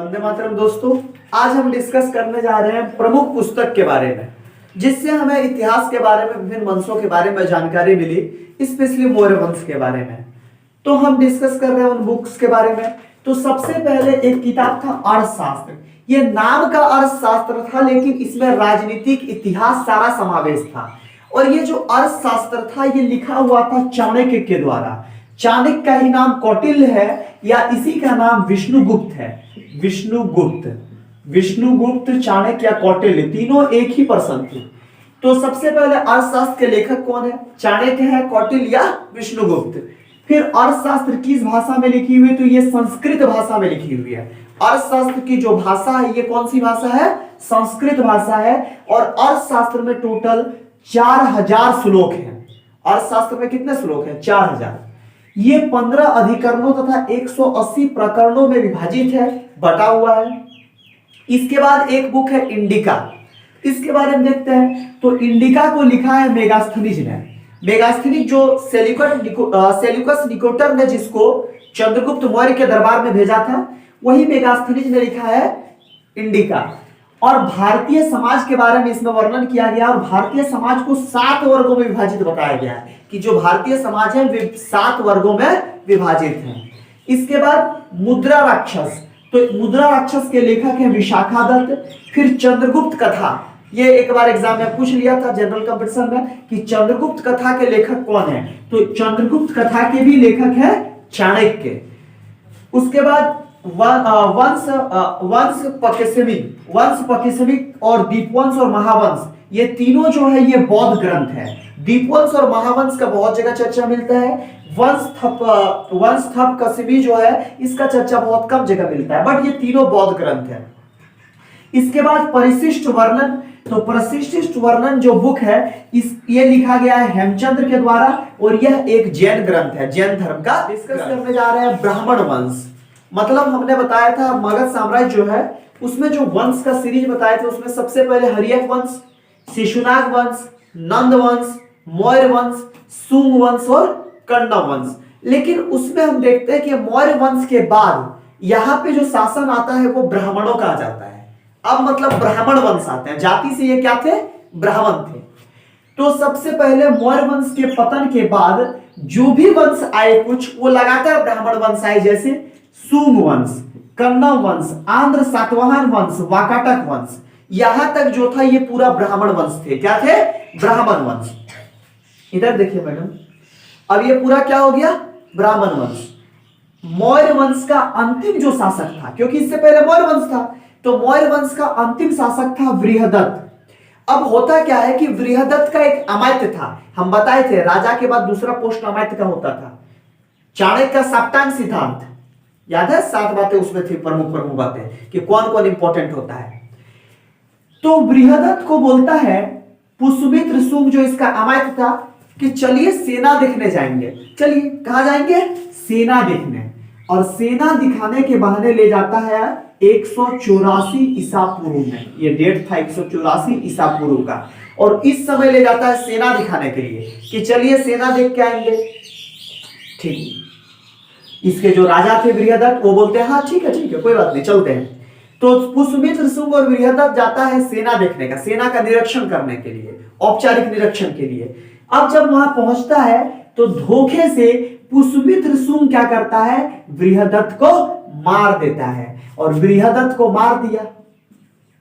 वंदे मातरम दोस्तों। आज हम डिस्कस करने जा रहे हैं प्रमुख पुस्तक के बारे में, जिससे हमें इतिहास के बारे में, विभिन्न वंशों के बारे में जानकारी मिली, स्पेशली मौर्य वंश के बारे में। तो हम डिस्कस कर रहे हैं उन बुक्स के बारे में। तो सबसे पहले एक किताब था अर्थशास्त्र। ये नाम का अर्थशास्त्र था, लेकिन इसमें राजनीतिक इतिहास सारा समावेश था। और ये जो अर्थशास्त्र था ये लिखा हुआ था चाणक्य के द्वारा। चाणक्य का ही नाम कौटिल्य है या इसी का नाम विष्णुगुप्त है। विष्णुगुप्त, चाणक्य या कौटिल्य, तीनों एक ही पर्सन थे। तो सबसे पहले अर्थशास्त्र के लेखक कौन है? चाणक्य है, कौटिल्य या विष्णुगुप्त। फिर अर्थशास्त्र किस भाषा में लिखी हुई है? तो ये संस्कृत भाषा में लिखी हुई है। अर्थशास्त्र की जो भाषा है ये कौन सी भाषा है? संस्कृत भाषा है। और अर्थशास्त्र में टोटल 4000 श्लोक हैं। अर्थशास्त्र में कितने श्लोक हैं? 4000। ये 15 अधिकरणों तथा 180 प्रकरणों में विभाजित है, बटा हुआ है। इसके बाद एक बुक है इंडिका। इसके बारे में देखते हैं। तो इंडिका को लिखा है मेगास्थनीज ने। मेगास्थनीज जो सेल्यूकस निकोटर ने जिसको चंद्रगुप्त मौर्य के दरबार में भेजा था, वही मेगास्थनीज ने लिखा है इंडिका। और भारतीय समाज के बारे में इसमें वर्णन किया गया। और भारतीय समाज को 7 वर्गों में विभाजित बताया गया है कि जो भारतीय समाज है वे 7 वर्गों में विभाजित है। इसके बाद मुद्रा राक्षस। तो मुद्रा राक्षस के लेखक हैं विशाखा दत्त। फिर चंद्रगुप्त कथा, ये एक बार एग्जाम में पूछ लिया था जनरल कंपटीशन में कि चंद्रगुप्त कथा के लेखक कौन है? तो चंद्रगुप्त कथा के भी लेखक है चाणक्य। उसके बाद वंश पकेसमिक और दीपवंश और महावंश, ये तीनों जो है ये बौद्ध ग्रंथ है। दीपवंश और महावंश का बहुत जगह चर्चा मिलता है। वंश थप कसिबी जो है इसका चर्चा बहुत कम जगह मिलता है, बट ये तीनों बौद्ध ग्रंथ है। इसके बाद परिशिष्ट वर्णन। तो परिशिष्ट वर्णन जो बुक है ये लिखा गया है हेमचंद्र के द्वारा और यह एक जैन ग्रंथ है, जैन धर्म का। डिस्कस करने जा रहे हैं ब्राह्मण वंश। मतलब हमने बताया था मगध साम्राज्य जो है उसमें जो वंश का सीरीज बताए थे उसमें सबसे पहले हर्यक वंश, शिशुनाग वंश, नंद वंश, मौर्य वंश, सुंग वंश और कण्व वंश। लेकिन उसमें हम देखते हैं कि मौर्य वंश के बाद यहाँ पे जो शासन आता है वो ब्राह्मणों का आ जाता है। अब मतलब ब्राह्मण वंश आते हैं। जाति से ये क्या थे? ब्राह्मण थे। तो सबसे पहले मौर्य वंश के पतन के बाद जो भी वंश आए कुछ वो लगातार ब्राह्मण वंश आए, जैसे सुंग वंश, कण्व वंश, आंध्र सातवाहन वंश, वाकाटक वंश। यहां तक जो था ये पूरा ब्राह्मण वंश थे। क्या थे? ब्राह्मण वंश। इधर देखिए मैडम, अब ये पूरा क्या हो गया? ब्राह्मण वंश। मौर्य वंश का अंतिम जो शासक था, क्योंकि इससे पहले मौर्य वंश था, तो मौर्य वंश का अंतिम शासक था बृहदत्त। अब होता क्या है कि बृहदत्त का एक अमात्य था। हम बताए थे राजा के बाद दूसरा पोस्ट अमात्य का होता था। चाणक्य का साप्तांग सिद्धांत याद है? 7 बातें उसमें थी, प्रमुख बातें कि कौन कौन इंपॉर्टेंट होता है। तो बृहदत्त को बोलता है पुष्यमित्र शुंग जो इसका अमात्य था कि चलिए सेना देखने जाएंगे। चलिए कहां जाएंगे? सेना देखने। और सेना दिखाने के बहाने ले जाता है 184 ईसा पूर्व में। ये डेट था 184 ईसा पूर्व का। और इस समय ले जाता है सेना दिखाने के लिए कि चलिए सेना देख के आएंगे। ठीक। इसके जो राजा थे बृहदत्त वो बोलते हैं हाँ ठीक है कोई बात नहीं, चलते हैं। तो पुष्यमित्र शुंग और बृहदत्त जाता है सेना देखने का, सेना का निरीक्षण करने के लिए, औपचारिक निरीक्षण के लिए। अब जब वहां पहुंचता है तो धोखे से पुष्यमित्र शुंग क्या करता है? बृहदत्त को मार देता है। और बृहदत्त को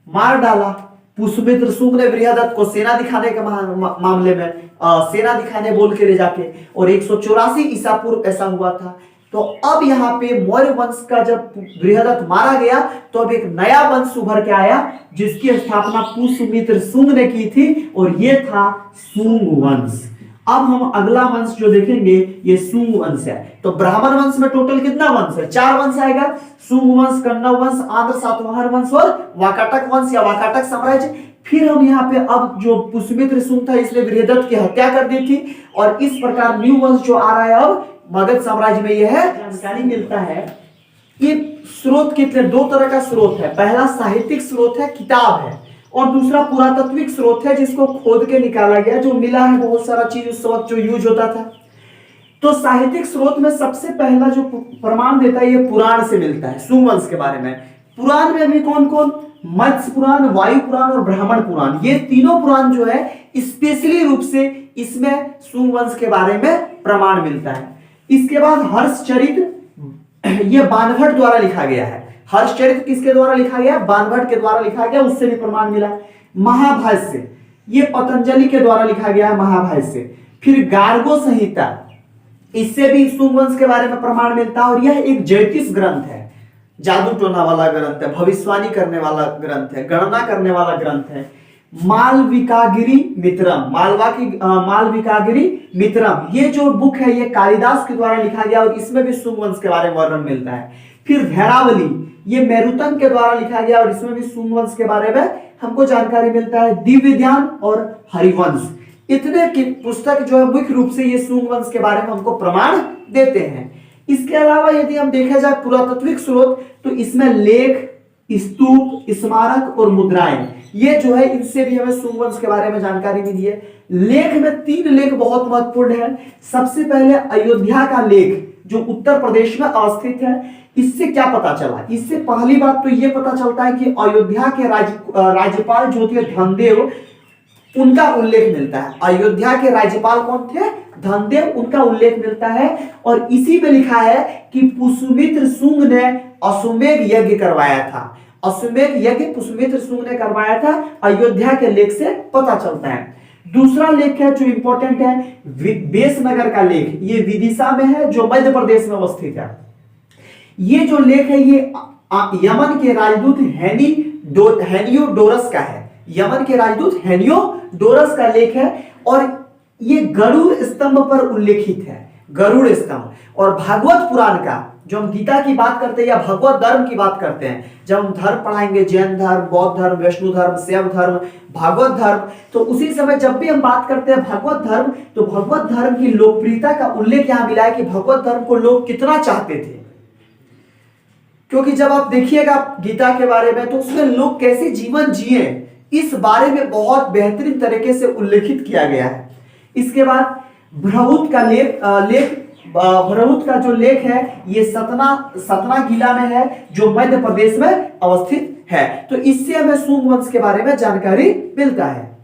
मार डाला। पुष्यमित्र शुंग ने बृहदत्त को सेना दिखाने के मामले में सेना दिखाने बोल के ले जाके, और 184 ईसा पूर्व ऐसा हुआ था। तो अब यहाँ पे मौर्य वंश का जब बृहदत्त मारा गया तो अब एक नया वंश उभर के आया जिसकी स्थापना पुष्यमित्र शुंग ने की थी, और ये था सुंग वंश। अब हम अगला वंश जो देखेंगे ये सुंग वंश है। तो ब्राह्मण वंश में टोटल कितना वंश है? 4 वंश आएगा। सुंग वंश, कण्व वंश, आंध्र सातवाहन वंश और वाकाटक वंश या वाकाटक साम्राज्य। फिर हम यहाँ पे अब जो पुष्यमित्र शुंग था इसने बृहदत्त की हत्या कर दी थी, और इस प्रकार न्यू वंश जो आ रहा है अब मगध साम्राज्य में यह है। जानकारी मिलता है कि स्रोत कितने? 2 तरह का स्रोत है। पहला साहित्यिक स्रोत है, किताब है, और दूसरा पुरातात्विक स्रोत है जिसको खोद के निकाला गया, जो मिला है बहुत सारा चीज उस वक्त जो यूज होता था। तो साहित्यिक स्रोत में सबसे पहला जो प्रमाण देता है ये पुराण से मिलता है, सुवंश के बारे में। पुराण में भी कौन कौन, मत्स्य पुराण, वायु पुराण और ब्राह्मण पुराण, ये तीनों पुराण जो है स्पेशली रूप से इसमें सुंग वंश के बारे में प्रमाण मिलता है। इसके बाद हर्षचरित, ये बाणभट्ट द्वारा लिखा गया है। हर्षचरित किसके द्वारा लिखा गया? बाणभट्ट के द्वारा लिखा गया, उससे भी प्रमाण मिला। महाभाष्य, ये पतंजलि के द्वारा लिखा गया है महाभाष्य। फिर गार्गो संहिता, इससे भी सुंग वंश के बारे में प्रमाण मिलता है और यह एक ज्योतिष ग्रंथ है, जादू टोना वाला ग्रंथ है, भविष्यवाणी करने वाला ग्रंथ है, गणना करने वाला ग्रंथ है। मालविकागिरी मित्रम, मालविकागिरी मित्रम, ये जो बुक है ये कालिदास के द्वारा लिखा गया और इसमें भी सुंग वंश के बारे में वर्णन मिलता है। फिर धैरावली, ये मेरुतंग के द्वारा लिखा गया और इसमें भी सुंग वंश के बारे में हमको जानकारी मिलता है। दिव्य ज्ञान और हरिवंश, इतने की पुस्तक जो है मुख्य रूप से ये सुंग वंश के बारे में हमको प्रमाण देते हैं। इसके अलावा यदि हम देखा जाए पुरातात्विक स्रोत, तो इसमें लेख, स्तूप, स्मारक और मुद्राएं, ये जो है इनसे भी हमें सुंग वंश के बारे में जानकारी मिली है। लेख में 3 लेख बहुत महत्वपूर्ण है। सबसे पहले अयोध्या का लेख जो उत्तर प्रदेश में अवस्थित है, इससे क्या पता चला? इससे पहली बात तो ये पता चलता है कि अयोध्या के राज्यपाल जो थे धनदेव, उनका उल्लेख मिलता है। अयोध्या के राज्यपाल कौन थे? धनदेव, उनका उल्लेख मिलता है। और इसी में लिखा है कि पुष्यमित्र शुंग ने अश्वमेध यज्ञ करवाया था। अश्वमेध यज्ञ पुष्यमित्र शुंग ने करवाया था, अयोध्या के लेख से पता चलता है। दूसरा लेख है जो इंपॉर्टेंट है, बेसनगर का लेख, ये विदिशा में है जो मध्य प्रदेश में अवस्थित है। ये जो लेख है ये यमन के राजदूत हेनियोडोरस का है। यमन के राजदूत हेनियोडोरस का लेख है और ये गरुड़ स्तंभ पर उल्लेखित है, गरुड़ स्तंभ। और भागवत पुराण का, जो हम गीता की बात करते हैं या भगवत धर्म की बात करते हैं, जब हम धर्म पढ़ाएंगे, जैन धर्म, बौद्ध धर्म, वैष्णव धर्म, शैव धर्म, भागवत धर्म, तो उसी समय जब भी हम बात करते हैं भगवत धर्म, तो भगवत धर्म की लोकप्रियता का उल्लेख यहां मिला है कि भगवत धर्म को लोग कितना चाहते थे। क्योंकि जब आप देखिएगा गीता के बारे में, तो उसमें लोग कैसे जीवन जिए, इस बारे में बहुत बेहतरीन तरीके से उल्लेखित किया गया है। इसके बाद भ्रहुत का भ्रहुत का जो लेख है ये सतना जिला में है जो मध्य प्रदेश में अवस्थित है। तो इससे हमें सुंग वंश के बारे में जानकारी मिलता है।